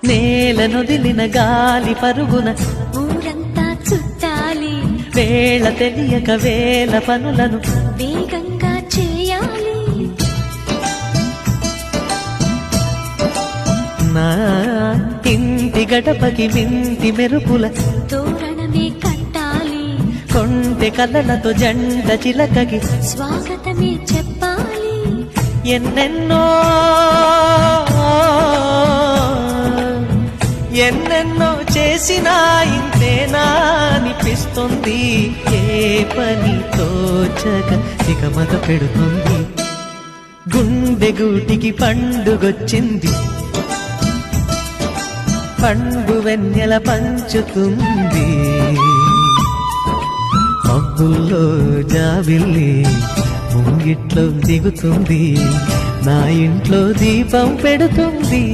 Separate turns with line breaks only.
నేలనొదిలిన గాలి పరుగున
ఊరంతా చుట్టాలి,
వేళ తెలియక వేల పనులను
వేగంగా చేయాలి.
నా ఇంటి గడపకి వింటి మెరుపుల
తోరణమే కట్టాలి,
కొంటె కలలతో జంట చిలకకి
స్వాగతమే చెప్పాలి.
ఎన్నెన్నో ఎన్నెన్నో చేసినా ఇంతేనా అనిపిస్తుంది. ఏ పని తోచక దిగమగ పెడుతుంది. గుండె గూటికి పండుగొచ్చింది, పండు వెన్నెల పంచుతుంది. మబ్బుల్లో జాబిల్లి ముంగిట్లో దిగుతుంది, నా ఇంట్లో దీపం పెడుతుంది.